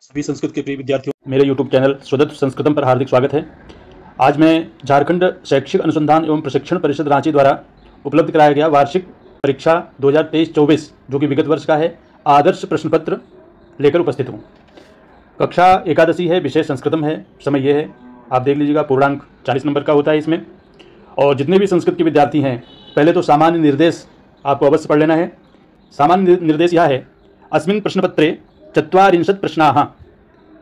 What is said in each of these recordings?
सभी संस्कृत के प्रिय विद्यार्थियों, मेरे YouTube चैनल स्वदत्त संस्कृतम पर हार्दिक स्वागत है। आज मैं झारखंड शैक्षिक अनुसंधान एवं प्रशिक्षण परिषद रांची द्वारा उपलब्ध कराया गया वार्षिक परीक्षा 2023-24 जो कि विगत वर्ष का है, आदर्श प्रश्न पत्र लेकर उपस्थित हूँ। कक्षा एकादशी है, विषय संस्कृतम है। समय ये है, आप देख लीजिएगा, पूर्णांक 40 नंबर का होता है इसमें। और जितने भी संस्कृत के विद्यार्थी हैं, पहले तो सामान्य निर्देश आपको अवश्य पढ़ लेना है। सामान्य निर्देश यह है, अस्मिन् प्रश्नपत्रे 40 प्रश्नाः,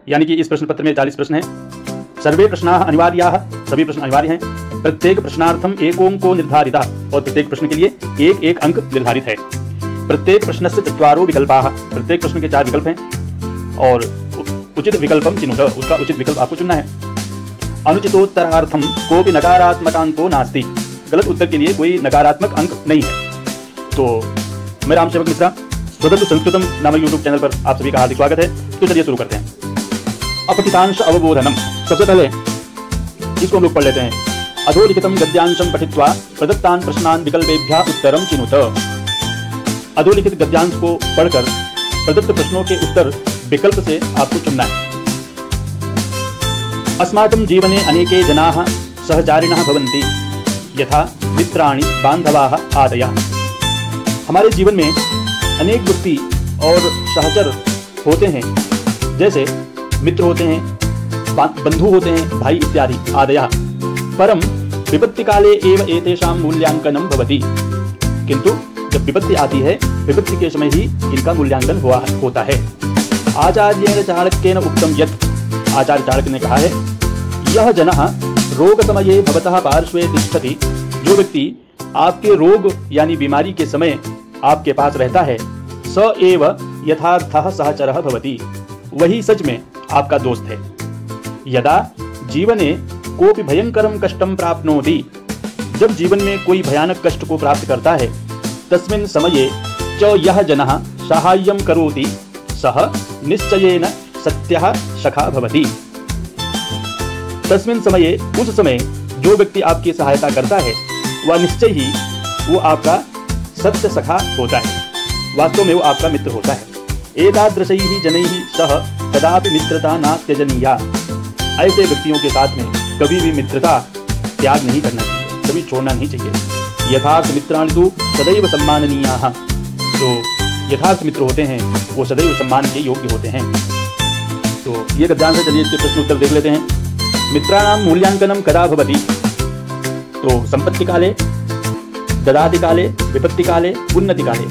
यानी कि इस प्रश्न पत्र में 40 प्रश्न हैं। सर्वे प्रश्नाः अनिवार्याः, सभी प्रश्न अनिवार्य हैं। प्रत्येक प्रश्नार्थम एकोंको निर्धारितः, और प्रत्येक प्रश्न के लिए एक एक अंक निर्धारित है। प्रत्येक प्रश्नस्य 4 विकल्पाः, प्रत्येक प्रश्न के 4 विकल्प हैं। और उचित विकल्पम चिनुत, उसका उचित विकल्प आपको चुनना है। अनुचितोत्तरार्थम कोपि नकारात्मकांको नास्ति, गलत उत्तर के लिए कोई नकारात्मक अंक नहीं है। तो मैं राम सेवक मिश्रा, स्वदत्त संस्कृतम नामक यूट्यूब चैनल पर आप सभी का हार्दिक स्वागत है। तो चलिए शुरू करते हैं। अपठितांश अवबोधनम, सबसे पहले इसको हम लोग पढ़ लेते हैं। अधोलिखितम गद्यांशम पठित्वा प्रदत्तान प्रश्नान विकल्पेभ्यः उत्तरम चिनुत। अधोलिखित गद्यांश को पढ़कर प्रदत्त प्रश्नों के उत्तर विकल्प से आपको चुनना है। अस्माकं जीवने अनेके जनाः सहचारिणः भवन्ति यथा मित्राणि बान्धवाः आदयः। हमारे जीवन में अनेक व्यक्ति और सहचर होते हैं, जैसे मित्र होते हैं, बंधु होते हैं, भाई इत्यादि आदयः। परम विपत्ति काले एव एतेषां मूल्यांकनं भवति, किंतु जब विपत्ति आती है, विपत्ति के समय ही इनका मूल्यांकन होता है। आचार्येण चाणक्येन उक्तं यत्, आचार्य चाणक्य ने कहा है, यह जनः रोग समये भवतः पार्श्वे तिष्ठति, जो व्यक्ति आपके रोग यानी बीमारी के समय आपके पास रहता है, स एव यथार्थः सहचरः भवति, वही सच में आपका दोस्त है। यदा जीवने कोपि भयंकरं कष्टं प्राप्नोति, जब जीवन में कोई भयानक कष्ट को प्राप्त करता है, तस्मिन् समये च यः जनः साहाय्यं करोति सः निश्चयेन सत्यः सखा भवति। तस्मिन् समये, उस समय जो व्यक्ति आपकी सहायता करता है, वह निश्चय ही वो आपका सत्य सखा होता है, वास्तव में वो आपका मित्र होता है। एतादृशैः जनैः सह कदापि मित्रता न त्यजनीया, ऐसे व्यक्तियों के साथ में कभी भी मित्रता त्याग नहीं करना चाहिए, कभी छोड़ना नहीं चाहिए। यथार्थ मित्राणि तु सदैव सम्माननीयाः, जो यथार्थ मित्र होते हैं वो सदैव सम्मान के योग्य होते हैं। तो ये गद्यांश है, चलिए इसके प्रश्न उत्तर देख लेते हैं। मित्राणां मूल्यांकनं कदा भवति? तो संपत्ति काले, ददाति काले, विपत्ति काले, उन्नति काले।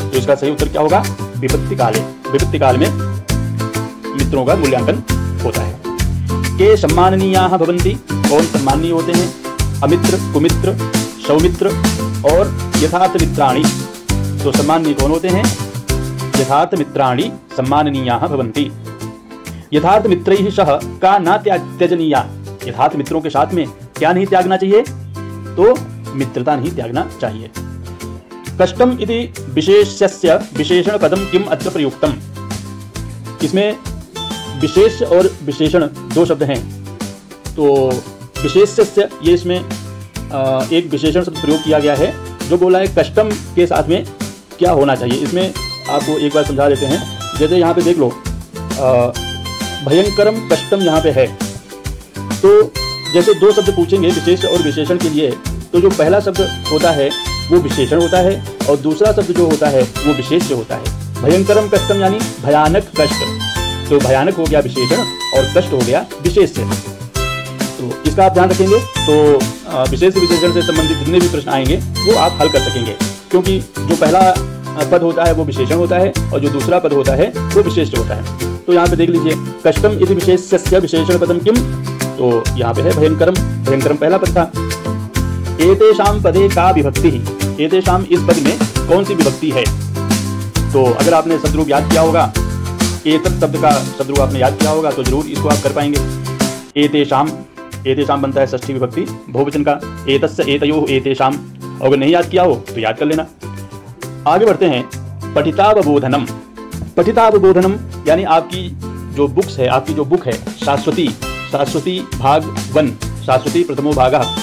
तो इसका सही उत्तर क्या होगा? विपत्ति काले। विपत्ति काल में मित्रों का मूल्यांकन होता है। के सम्माननीयाः भवन्ति, कौन सम्माननीय होते हैं? अमित्र, कुमित्र, सौमित्र और यथार्थ मित्राणि। तो सम्माननीय कौन होते हैं? यथार्थ मित्राणि सम्माननीयाः भवन्ति। यथार्थ मित्रैः सह का न त्यजनीया, यथार्थ मित्रों के साथ में क्या नहीं त्यागना चाहिए? तो मित्रता नहीं त्यागना चाहिए। कष्टम इति विशेष्यस्य विशेषण पदम किम अत्र प्रयुक्तम? इसमें विशेष और विशेषण दो शब्द हैं। तो विशेष्यस्य, ये इसमें एक विशेषण शब्द प्रयोग किया गया है, जो बोला है कष्टम के साथ में क्या होना चाहिए। इसमें आपको एक बार समझा देते हैं। जैसे यहाँ पे देख लो, भयंकरम कष्टम यहाँ पे है, तो जैसे दो शब्द पूछेंगे विशेष और विशेषण के लिए, तो जो पहला शब्द होता है वो विशेषण होता है और दूसरा शब्द जो होता है वो विशेष्य होता है। भयंकरम कष्टम यानी भयानक कष्ट, तो भयानक हो गया विशेषण और कष्ट हो गया विशेष्य। तो इसका आप ध्यान रखेंगे, तो विशेष विशेषण से संबंधित जितने भी प्रश्न आएंगे वो आप हल कर सकेंगे, क्योंकि जो पहला पद होता है वो विशेषण होता है और जो दूसरा पद होता है वो विशेष्य होता है। तो यहाँ पे देख लीजिए, कष्टम इति विशेष्यस्य विशेषण पदम किम, तो यहाँ पे है भयंकरम, भयंकरम पहला पद था। एतेषां पदे का विभक्ति ही, एतेषां इस पद में कौन सी विभक्ति है? तो अगर आपने शब्द रूप याद किया होगा, एतत् शब्द का शब्द रूप आपने याद किया होगा, तो जरूर इसको आप कर पाएंगे। एतेषां, एतेषां बनता है षष्ठी विभक्ति बहुवचन का, एतस्य एतयोः एतेषां। अगर नहीं याद किया हो तो याद कर लेना। आगे बढ़ते हैं। पठितावबोधनम, पठितावबोधनम यानी आपकी जो बुक्स है, आपकी जो बुक है शाश्वती, शाश्वती भाग 1, शाश्वती प्रथमो भागः,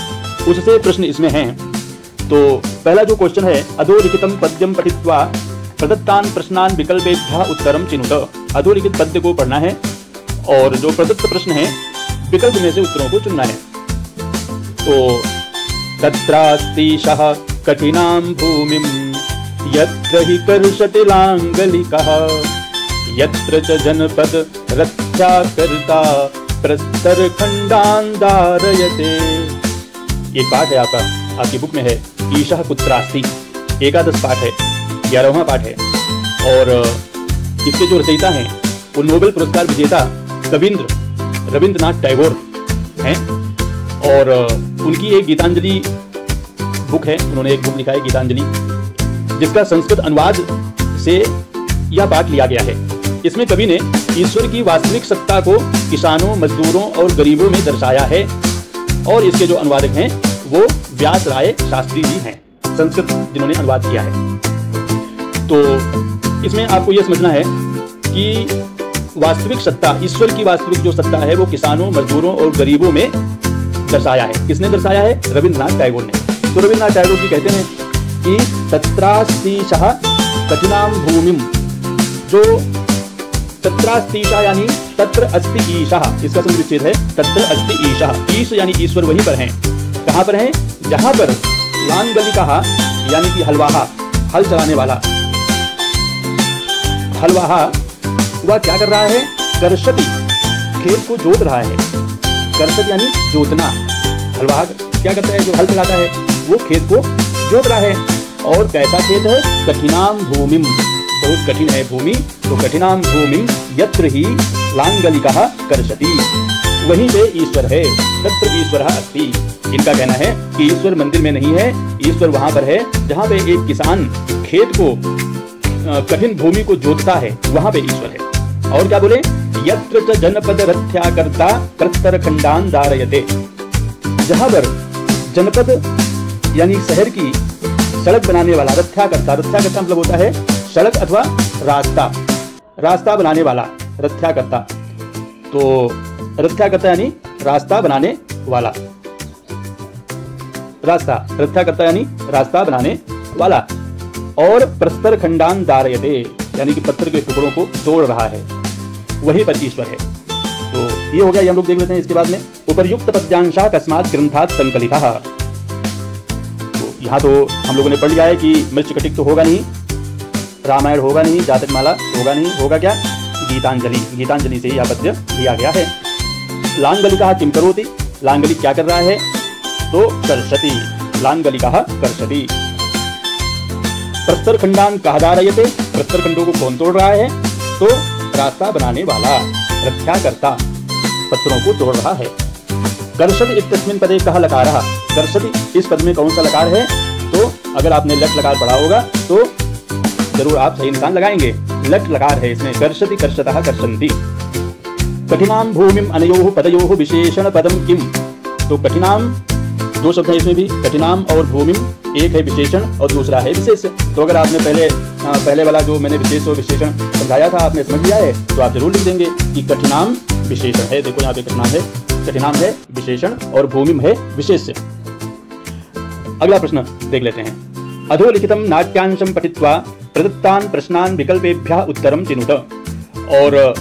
उससे प्रश्न इसमें हैं। तो पहला जो क्वेश्चन है, अधोलिखितम पद्यम पठित्वा प्रदत्तान प्रश्नान विकल्पेभ्यः उत्तरम चिनुत। अधोलिखित पद्य को पढ़ना है और जो प्रदत्त प्रश्न है विकल्प में से उत्तरों को चुनना है। तो तत्रास्तिशः कठिनां भूमिं यत्र हि कर्षतिलाङ्गलिकः यत्र च जनपद रथ्याकर्ता प्रस्तरखण्डान् धारयते। एक पाठ है आपकी बुक में है, ईशः कुत्रास्ति, एकादश पाठ है, 11वां पाठ है। और इसके जो रचयिता हैं वो नोबेल पुरस्कार विजेता रविंद्रनाथ टैगोर हैं। और उनकी एक गीतांजलि बुक है, उन्होंने एक बुक लिखा है गीतांजलि, जिसका संस्कृत अनुवाद से यह पाठ लिया गया है। इसमें कवि ने ईश्वर की वास्तविक सत्ता को किसानों, मजदूरों और गरीबों में दर्शाया है। और इसके जो अनुवादक हैं वो व्यास राय शास्त्री जी हैं, संस्कृत जिन्होंने अनुवाद किया है। तो इसमें आपको यह समझना है कि वास्तविक सत्ता, ईश्वर की वास्तविक जो सत्ता है वो किसानों, मजदूरों और गरीबों में दर्शाया है। किसने दर्शाया है? रविंद्रनाथ टैगोर ने। तो रविंद्रनाथ टैगोर जी कहते हैं कि तत्रास्तिशः कठिनां भूमिं, जो तत्रास्तिशः यानी तत्र अस्ति ईशः, इसका समुच्चय है तत्र अस्ति ईशः। ईश यानी ईश्वर वहीं पर हैं। कहाँ पर हैं? जहाँ पर लांगलिकः यानी कि हलवाहा, हल चलाने वाला हलवाहा, वह क्या कर रहा है? कर्षति, खेत को जोत रहा है। कर्षति यानी जोतना। हलवाहा क्या करता है? जो हल चलाता है वो खेत को जोत रहा है। और कैसा खेत है? कठिनां भूमिं, बहुत कठिन है भूमि। तो कठिनां भूमिं यत्र ही लांगलिकः कर्षति, वहीं पे ईश्वर है, तत्र ईश्वरः अस्ति। इनका कहना है कि ईश्वर मंदिर में नहीं है, ईश्वर वहां पर है जहां पे एक किसान खेत को, कठिन भूमि को जोतता है, वहां पे ईश्वर है। और क्या बोले? यत्र च जनपद रथ्याकर्ता प्रस्तरखण्डान् धारयते, जहां पर जनपद यानी शहर की सड़क बनाने वाला, रथ्याकर्ता, रथ्याकर्ता मतलब होता है सड़क अथवा रास्ता बनाने वाला, रथ्याकर्ता। तो रथ्याकर्ता यानी रास्ता बनाने वाला, रास्ता, रथ्याकर्ता यानी रास्ता बनाने वाला। और प्रस्तरखण्डान् धारयते यानी कि पत्थर के टुकड़ों को तोड़ रहा है, वही पर ईश्वर है। तो ये हो गया, ये हम लोग देख लेते हैं। इसके बाद में उपर्युक्त पद्यांशः कस्मात् ग्रंथात् संकलितः। तो यहाँ तो हम लोगों ने पढ़ लिया है कि मृच्छकटिक तो होगा नहीं, रामायण होगा नहीं, जातकमाला होगा नहीं, होगा क्या? गीतांजलि, गीतांजलि से यह पद्य दिया गया है। लांगलिकः किं करोति, लांगलिक क्या कर रहा है? तो कर्षति, लांगलिकः कर्षति। प्रस्तरखण्डान् कः धारयते, प्रस्तरखंडों को कौन तोड़ रहा है? तो रास्ता बनाने वाला, रथ्याकर्ता, पत्थरों को तोड़ रहा है। कर्षति इत्यस्मिन् पदे कः लकारः, कर्षति इस पद में कौन सा लकार है? तो अगर आपने लट लकार पढ़ा होगा तो जरूर आप सही निशान लगाएंगे। लट लकार है इसमें, कर्षति, कर्षतः, कर्षन्ति। कठिनां भूमिं अनयोः पदयोः विशेषण पदम किम, तो कठिनां, दो शब्द है इसमें भी, कठिनाम और भूमिम, एक है विशेषण और दूसरा है विशेष। तो अगर आपने पहले वाला जो मैंने विशेष और विशेषण समझाया था आपने समझ लिया है, तो आप जरूर लिख देंगे कि कठिनाम विशेषण है। देखो यहाँ पे कठिनाम है विशेषण और भूमिम है विशेष। अगला प्रश्न देख लेते हैं। अधोलिखितम नाट्यांशम पठित्वा प्रदत्तान् प्रश्नान् विकल्पेभ्यः उत्तरम चिनुत। और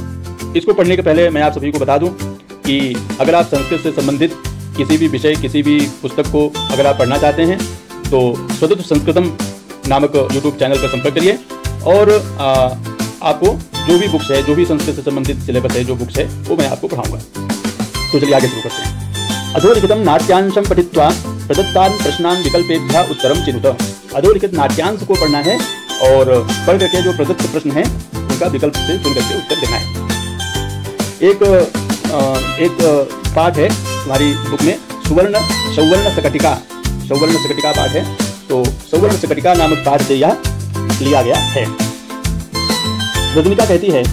इसको पढ़ने के पहले मैं आप सभी को बता दूं कि अगर आप संस्कृत से संबंधित किसी भी विषय, किसी भी पुस्तक को अगर आप पढ़ना चाहते हैं तो स्वतंत्र संस्कृतम नामक यूट्यूब चैनल पर संपर्क करिए। और आपको जो भी बुक्स है, जो भी संस्कृत से संबंधित सिलेबस है, जो बुक्स है वो मैं आपको पढ़ाऊंगा। तो चलिए आगे शुरू करते हैं। अधोलिखितम नाट्यांशम पठित्वा प्रदत्तान् प्रश्नान् विकल्पेभ्यः उत्तरम चिनुत। अधोलिखित नाट्यांश को पढ़ना है और पढ़ करके जो प्रदत्त प्रश्न है उनका विकल्प से चुन करके उत्तर देना है। एक पाठ है हमारी बुक में, सौवर्ण सकटिका पाठ है। तो सौवर्ण सकटिका नामक पाठ से यह लिया गया है। रजनिका कहती है,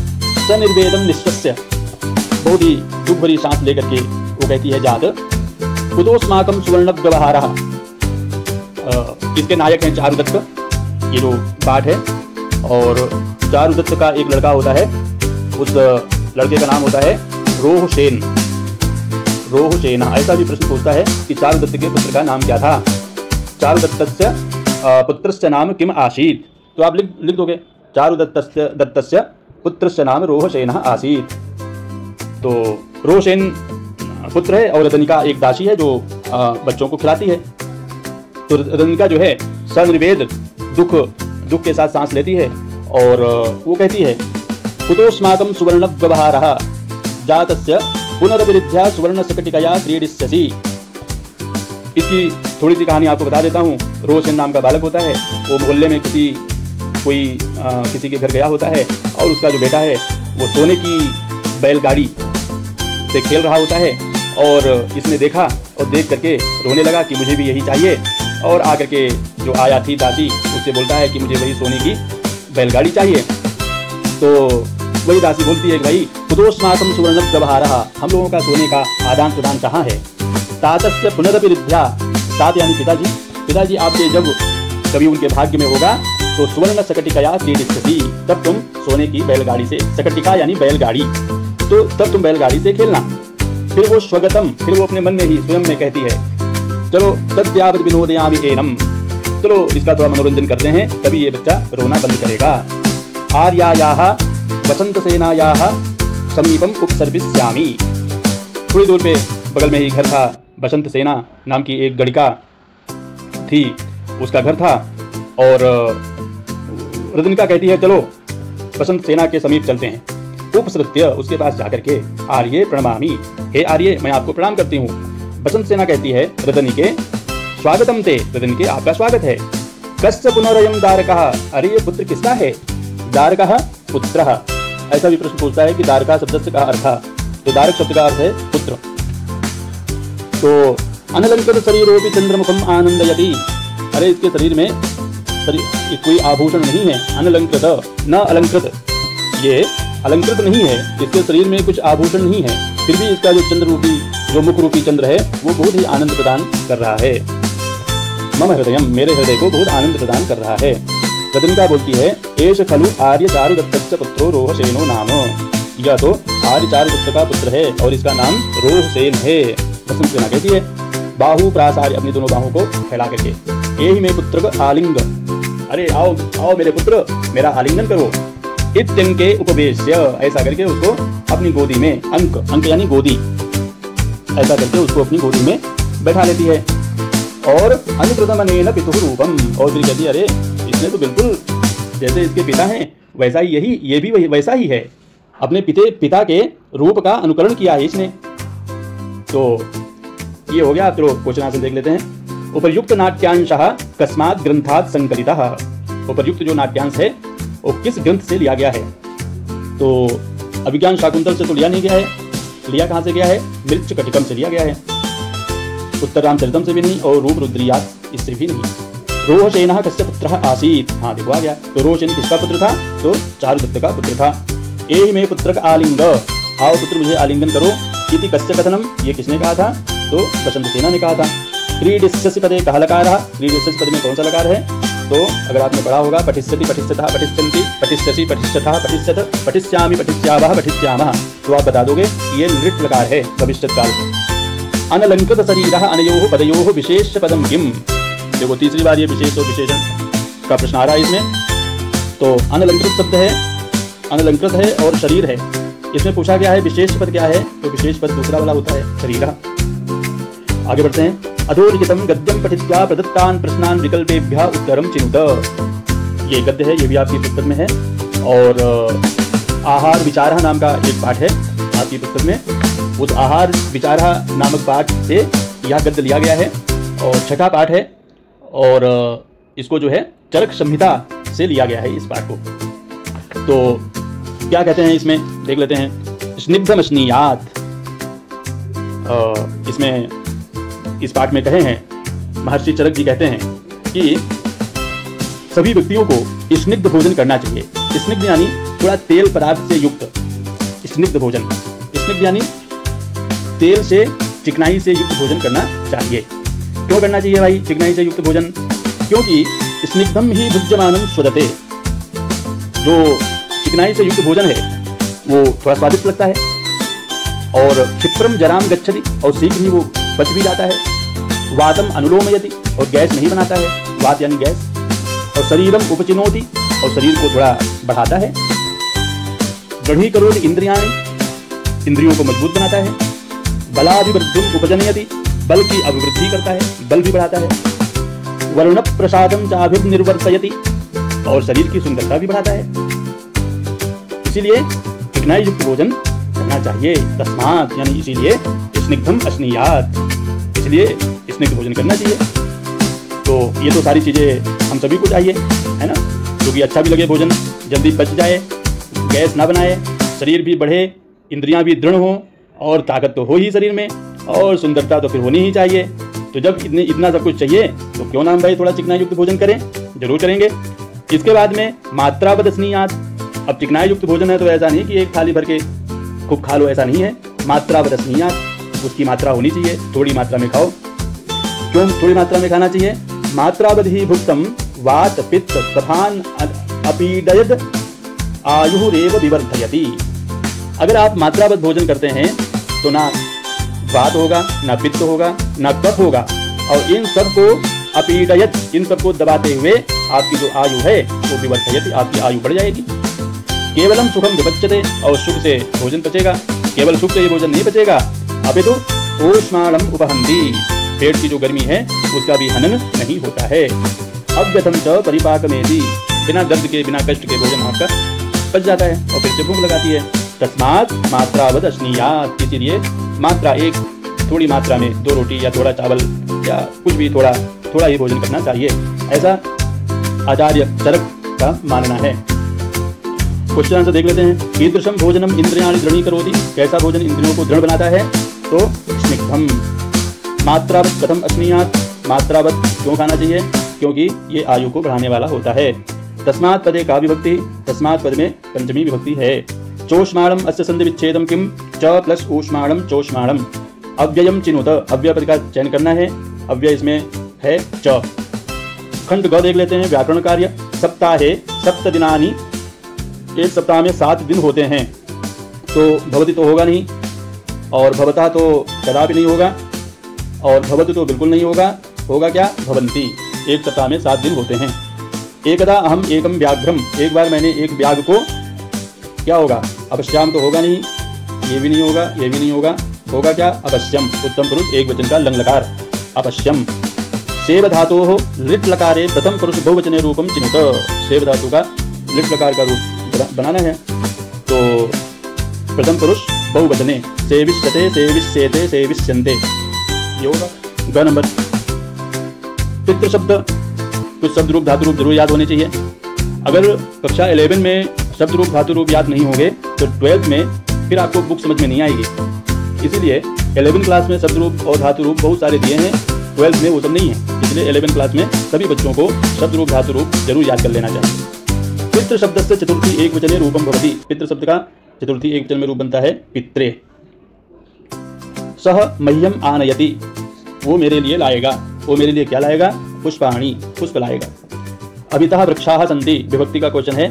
सनिर्वेदम निश्वस्य, बहुत ही दुख भरी सांस लेकर के वो कहती है, जात कुतोस्माकं सुवर्ण व्यवहारः। इसके नायक हैं चारुदत्त, ये जो पाठ है। और चारुदत्त का एक लड़का होता है, उस लड़के का नाम होता है रोहसेन। ऐसा भी प्रश्न पूछता है कि चारुदत्त के पुत्र का नाम क्या था। चारुदत्तस्य पुत्रस्य नाम किम आसीत्। तो आप लिख दोगे चारुदत्तस्य पुत्रस्य नाम रोहसेनः आसीत्। तो रोहसेन पुत्र है और रतनिका एक दासी है जो बच्चों को खिलाती है। तो रतनिका जो है सनिर्वेद दुख के साथ सांस लेती है और वो कहती है कुतोस्माकं सुवर्ण व्यवहारः जातस्य पुनर्विरुद्ध्या सुवर्ण सकटिकया क्रीडिष्यसि। इसकी थोड़ी सी कहानी आपको बता देता हूँ। रोहसेन नाम का बालक होता है, वो मोहल्ले में किसी के घर गया होता है और उसका जो बेटा है वो सोने की बैलगाड़ी से खेल रहा होता है और इसने देखा और देख करके रोने लगा कि मुझे भी यही चाहिए। और आकर के जो आया थी दासी उससे बोलता है कि मुझे वही सोने की बैलगाड़ी चाहिए। तो वही दासी बोलती है कि भाई कुतोस्माकं सुवर्ण व्यवहारः, हम लोगों का सोने का आदान प्रदान कहाँ है। तातस्य पुनरविरुद्ध्या, तात यानी पिताजी आपके जब कभी उनके भाग्य में होगा तो सुवर्ण सकटिकया क्रीडिष्यसि, तब तुम सोने की बैलगाड़ी से, सकटिका यानी बैलगाड़ी, तो तब तुम बैलगाड़ी से खेलना। फिर वो स्वगतम, फिर वो अपने मन में ही स्वयं में कहती है चलो तद्यावत् विनोदयामि एनम, चलो इसका थोड़ा मनोरंजन करते हैं, तभी ये बच्चा रोना बंद करेगा। आर्यायाः वसंतसेनायाः समीपम उपसर्पिष्यामि। थोड़ी दूर पे बगल में ही घर था, बसंत सेना नाम की एक गणिका थी, उसका घर था। और रतनिका कहती है चलो बसंत सेना के समीप चलते हैं। उपसृत्य, उसके पास जाकर के आर्ये प्रणमामि, हे आर्ये मैं आपको प्रणाम करती हूँ। बसंत सेना कहती है रतनी के स्वागतम ते, रतनी के आपका स्वागत है। कस्य पुनरयम दारकः, अरे ये पुत्र किसका है। दारकः पुत्रः, ऐसा भी प्रश्न पूछता है कि दारका शब्द का अर्थ, तो दारक शब्द का अर्थ है पुत्र। तो अनलंकृत शरीरोपि चंद्रमुखम आनंदयति, अरे इसके शरीर में कोई आभूषण नहीं है। अनलंकृत, न अलंकृत, ये अलंकृत नहीं है, इसके शरीर में कुछ आभूषण नहीं है, फिर भी इसका जो चंद्र रूपी, जो मुख रूपी चंद्र है वो बहुत ही आनंद प्रदान कर रहा है। मम हृदयम, मेरे हृदय को बहुत आनंद प्रदान कर रहा है। रतनिका बोलती है एष खलु आर्य चारुदत्तस्य पुत्रो रोहसेनो नाम, यह तो आर्य चारुदत्त का पुत्र है और इसका नाम रोहसेन है। बसंत सेना कहती है बाहु प्रासार्य, अपनी दोनों बाहों को फैला करके, एहि मे पुत्र आलिंग, अरे आओ आओ मेरे पुत्र मेरा आलिंगन करो। इत्यंके उपवेश्य, ऐसा करके उसको अपनी गोदी में, अंक यानी गोदी, ऐसा करके उसको अपनी गोदी में बैठा लेती है। और अनुकृतमनेन पितुः रूपम, और फिर कहती है अरे इसने तो बिल्कुल जैसे इसके पिता हैं वैसा ही ये भी वैसा ही है, अपने पिता के रूप का अनुकरण किया है इसने। तो ये हो गया। चलो क्वेश्चन आंसर देख लेते हैं। उपर्युक्त नाट्यांशः कस्मात् ग्रंथात् संकलितः, उपर्युक्त जो नाट्यांश है वो किस ग्रंथ से लिया गया है। तो अभिज्ञान शाकुंतल से तो लिया नहीं गया है, लिया कहाँ से गया है, मृच्छकटिकम से लिया गया है। उत्तर रामचरितम से भी नहीं और रूप रुद्रियात इससे भी नहीं। रोहसेनः कस्य पुत्रः आसीत्, हाँ देखो आ गया। तो रोहसेन किसका पुत्र था, तो चारुदत्त का पुत्र था। एहि मे पुत्रक आलिंग, आओ पुत्र मुझे आलिंगन करो। इति कस्य कथनम, ये किसने कहा था, तो बसंत सेना ने कहा था। क्रीडिष्यसि पदे कः लकारः, क्रीडिष्यसि पद में कौन सा लकार है, तो अगर आपने पढ़ा होगा पठिष्यति पठिष्यतः पठिष्यन्ति पठिष्यसि पठिष्यथः पठिष्यत पठिष्यामि पठिष्यावः पठिष्यामः, तो आप बता दोगे ये नृत्य लकार है भविष्यत काल। अनलंकृत शरीरः अनयोः पदयोः विशेष पदम किम, देखो तीसरी बार ये विशेष और विशेषण का प्रश्न आ रहा है इसमें। तो अनलंकृत शब्द है, अनलंकृत है और शरीर है, इसमें पूछा गया है विशेष पद क्या है, तो विशेष पद दूसरा वाला होता है शरीरः। आगे बढ़ते हैं। अधोलिखितम गद्यम पठित्वा प्रदत्तान प्रश्नान विकल्पेभ्यः उत्तरम चिनुत, ये गद्य है, ये भी आपकी पुस्तक में है। और आहार विचारः नाम का एक पाठ है आपकी पुस्तक में, उस आहार विचारः नामक पाठ से यह गद्य लिया गया है और छठा पाठ है। और इसको जो है चरक संहिता से लिया गया है इस पाठ को। तो क्या कहते हैं इसमें देख लेते हैं। स्निग्धमश्नीयात्, इसमें इस पाठ में कहे हैं महर्षि चरक जी कहते हैं कि सभी व्यक्तियों को स्निग्ध भोजन करना चाहिए। स्निग्ध यानी थोड़ा तेल पदार्थ से युक्त, स्निग्ध भोजन, स्निग्ध यानी तेल से चिकनाई से युक्त भोजन करना चाहिए। क्यों करना चाहिए भाई चिकनाई से युक्त भोजन, क्योंकि स्निग्धम ही भुज्यमानम स्वदते, जो चिकनाई से युक्त भोजन है वो थोड़ा स्वादिष्ट लगता है और क्षिप्रम जराम गच्छति, और शीघ्र ही वो बच भी जाता है। वातम अनुलोमयति, और गैस नहीं बनाता है, वात यानी गैस। और शरीरम उपचिनोति, और शरीर को थोड़ा बढ़ाता है। दृढ़ीकरोति इंद्रियाणि, इंद्रियों को मजबूत बनाता है। बलाभिवृद्धिम उपजनयति, बल की अभिवृद्धि करता है, बल भी बढ़ाता है। वर्ण प्रसादम चाभिर्निर्वर्तयति, और शरीर की सुंदरता भी बढ़ाता है। इसीलिए चिकनाई युक्त भोजन करना चाहिए। तस्मात् यानी इसीलिए स्निग्धम अश्नीयात्, इसलिए स्निग्ध भोजन करना चाहिए। तो ये तो सारी चीजें हम सभी को चाहिए, है ना, क्योंकि अच्छा भी लगे, भोजन जल्दी पच जाए, गैस ना बनाए, शरीर भी बढ़े, इंद्रियां भी दृढ़ हों, और ताकत तो हो ही शरीर में, और सुंदरता तो फिर होनी ही चाहिए। तो जब इतना सब कुछ चाहिए तो क्यों ना हम भाई थोड़ा चिकनाई युक्त भोजन करें, जरूर करेंगे। इसके बाद में मात्रावत स्नीयात। अब चिकनाई युक्त भोजन है तो ऐसा नहीं कि एक थाली भर के खूब खा लो, ऐसा नहीं है। मात्रावत स्नीयात, उसकी मात्रा होनी चाहिए, थोड़ी मात्रा में खाओ। क्यों थोड़ी मात्रा में खाना चाहिए? मात्रावधि भुक्तम वात पित्त कफान अपीडयद आयुरेव विवर्धयति। अगर आप मात्रावत भोजन करते हैं तो ना वात होगा, ना पित्त होगा, ना कफ होगा, और इन सबको अपीडयत, इन सबको दबाते हुए आपकी जो आयु है वो विवर्धयति, आपकी आयु बढ़ जाएगी। केवलम सुखम विपच्यते, और सुख से भोजन पचेगा। केवल सुख से ये भोजन नहीं पचेगा, अपितु ऊष्माणम उपहन्ति, पेट की जो गर्मी है उसका भी हनन नहीं होता है। अव्यथम च परिपाकमेति, बिना दर्द के, बिना कष्ट के भोजन आपका पच जाता है और फिर से भूख लगाती है। तस्मात् मात्रावत अश्नीयात्, इसीलिए मात्रा एक, थोड़ी मात्रा में 2 रोटी या थोड़ा चावल या कुछ भी थोड़ा थोड़ा ही भोजन करना चाहिए, ऐसा आचार्य चरक का मानना है। क्वेश्चन आंसर देख लेते हैं। कीदृशम भोजनम इंद्रियाणि दृढ़ीकरोति, कैसा भोजन इंद्रियों को दृढ़ बनाता है? तो स्निग्धम। मात्रावत कथम अश्नीयात्, मात्रावत क्यों खाना चाहिए? क्योंकि ये आयु को बढ़ाने वाला होता है। तस्मात् पदे का विभक्ति, तस्मात् पद में पंचमी विभक्ति है। चोष्माणम अस्य संधि विच्छेदम किम, च प्लस ऊष्माणम चोष्माणम। अव्ययम चिनुत, अव्यय पद का चयन करना है, अव्यय इसमें है च। खंड ग देख लेते हैं। व्याकरण कार्य। सप्ताहे सप्त दिनानि, एक सप्ताह में 7 दिन होते हैं। तो भवति तो होगा नहीं, और भवतः तो कदापि नहीं होगा, और भवति तो बिल्कुल नहीं होगा। होगा क्या? भवन्ति। एक सप्ताह में 7 दिन होते हैं। एकदा अहम एकम व्याघ्रम, एक बार मैंने एक व्याघ्र को, क्या होगा? अवश्याम तो होगा नहीं, ये भी नहीं होगा, ये भी नहीं होगा। होगा क्या? अवश्यम। उत्तम पुरुष एक वचन का लंग लकार, अवश्यम। सेव धातु हो लिट लकारे प्रथम पुरुष बहुवचने रूपम चिन्हित, सेव धातु का लिट लकार का रूप बनाना है। तो प्रथम पुरुष बहुवचने, सेविष्यते, सेविष्येते, सेविष्यन्ते, ये होगा। ग नंबर। पितृ शब्द, कुछ शब्द रूप धातु रूप जरूर याद होने चाहिए। अगर कक्षा 11 में शब्द रूप धातु रूप याद नहीं होंगे तो 12th में फिर आपको बुक समझ में नहीं आएगी। इसीलिए 11 क्लास में शब्द रूप और धातु रूप बहुत सारे दिए हैं, 12th में वो सब नहीं है। इसलिए 11 क्लास में सभी बच्चों को शब्द रूप धातु रूप जरूर याद कर लेना चाहिए। पितृ शब्द से चतुर्थी एक वचने रूपम भवति, पितृ शब्द का चतुर्थी एक वचन में रूप बनता है पित्रे। सह मह्यम आनयति, वो मेरे लिए लाएगा। वो मेरे लिए क्या लाएगा? पुष्पाणि, पुष्प लाएगा। अभितः वृक्षाः सन्ति, विभक्ति का क्वेश्चन है।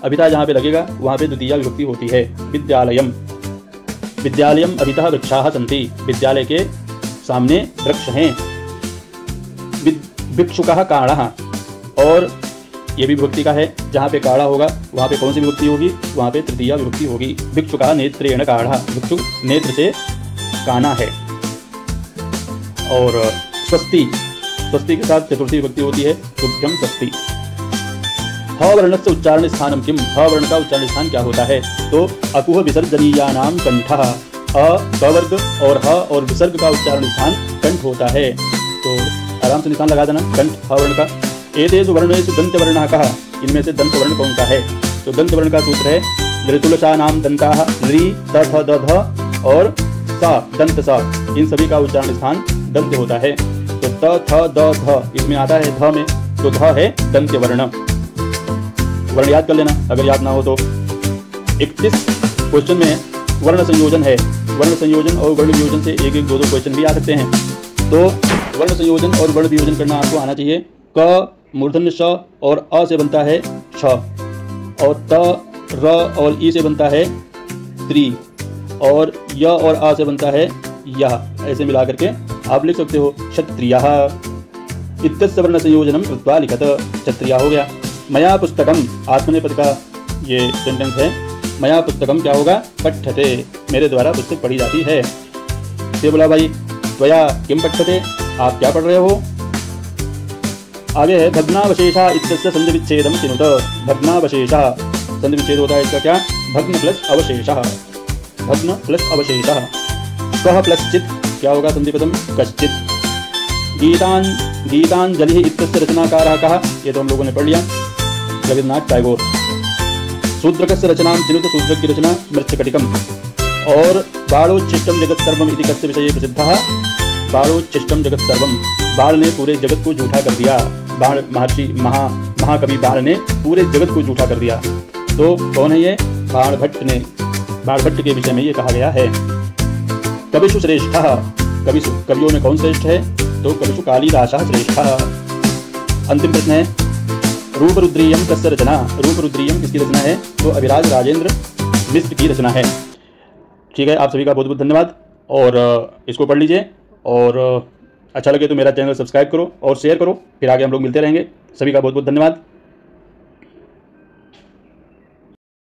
अभितः जहाँ पे लगेगा वहाँ पे द्वितीय विभक्ति होती है। विद्यालयम, विद्यालयम अभितः वृक्षाः सन्ति, विद्यालय के सामने वृक्ष हैं। भिक्षुकः काणः, और ये भी विभक्ति का है। जहाँ पे काढ़ा होगा वहाँ पे कौन सी विभक्ति होगी? वहाँ पे तृतीया विभक्ति होगी। भिक्षुकः नेत्रेण काढ़ः, भिक्षुक नेत्र से काना है। और स्वस्ति, स्वस्ति के साथ चतुर्थी विभक्ति होती है, तुभ्यम स्वस्ति। ह वर्ण से उच्चारण स्थानम किम, ह वर्ण का उच्चारण स्थान क्या होता है? तो अकुह विसर्जनीयानाम कंठः, अ क वर्ग और ह और विसर्ग का उच्चारण स्थान कंठ होता है। तो आराम से निशान लगा देना कंठ ह वर्ण का। एतेषु वर्णेषु दंत वर्णः कः, इनमें से दंत वर्ण कौन सा है? तो दंत वर्ण का सूत्र है ऋतुलसा नाम दंताः, रि त थ द ध और सा दंत सा, इन सभी का उच्चारण स्थान दंत होता है। तो त थ द ध इसमें आता है ध में, तो ध है दंत वर्ण। वर्ण याद कर लेना अगर याद ना हो तो। 31 क्वेश्चन में वर्ण संयोजन है। वर्ण संयोजन और वर्ण वियोजन से एक एक दो क्वेश्चन भी आ सकते हैं। तो वर्ण संयोजन और वर्ण वियोजन करना आपको आना चाहिए। क मूर्धन्य श और अ से बनता है छ, और त र और ई से बनता है त्रि, और य और आ से बनता है यह। ऐसे मिला करके आप लिख सकते हो क्षत्रियः। इत्यस्य वर्ण संयोजनम कृत्वा लिखत, क्षत्रिय हो गया। मया पुस्तकम, आत्मनेपद का ये सेंटेंस है। मया पुस्तकम क्या होगा, पठ्यते, मेरे द्वारा पुस्तक पढ़ी जाती है। फिर बोला भाई त्वया किम पठ्यते, आप क्या पढ़ रहे हो। आगे है भग्नावशेषा इत्यस्य संधि विच्छेदम चिनुत। भग्नावशेषा संधि विच्छेद होता है इसका क्या, भग्न प्लस अवशेषः, भग्न प्लस अवशेषः। कः प्लस चित् क्या होगा संधिपदम, कश्चित्। गीतांजलि इत्यस्य रचनाकारः कः, ये तो हम लोगों ने पढ़ लिया, रविन्द्रनाथ टैगोर। शूद्रकस्य रचनां चिनुत, शूद्रक की रचना मृच्छकटिकम्। और बाणोच्छिष्टं जगत् सर्वम् इति कस्य विषये प्रसिद्धः, बाणोच्छिष्टं जगत् सर्वम्, बाण ने पूरे जगत को झूठा कर दिया। बाण महर्षि महाकवि बाण ने पूरे जगत को झूठा कर दिया। तो कौन है ये, बाणभट्ट ने, बाणभट्ट के विषय में ये कहा गया है। कविषु श्रेष्ठः, कवियों में कौन श्रेष्ठ है, तो कविषु कालिदासः श्रेष्ठः। अंतिम प्रश्न है रूपरुद्रीयम कस्य रचना, रूपरुद्रीयम किसकी रचना है, तो अभिराज राजेंद्र मिश्र की रचना है। ठीक है, आप सभी का बहुत बहुत धन्यवाद, और इसको पढ़ लीजिए, और अच्छा लगे तो मेरा चैनल सब्सक्राइब करो और शेयर करो। फिर आगे हम लोग मिलते रहेंगे। सभी का बहुत बहुत धन्यवाद।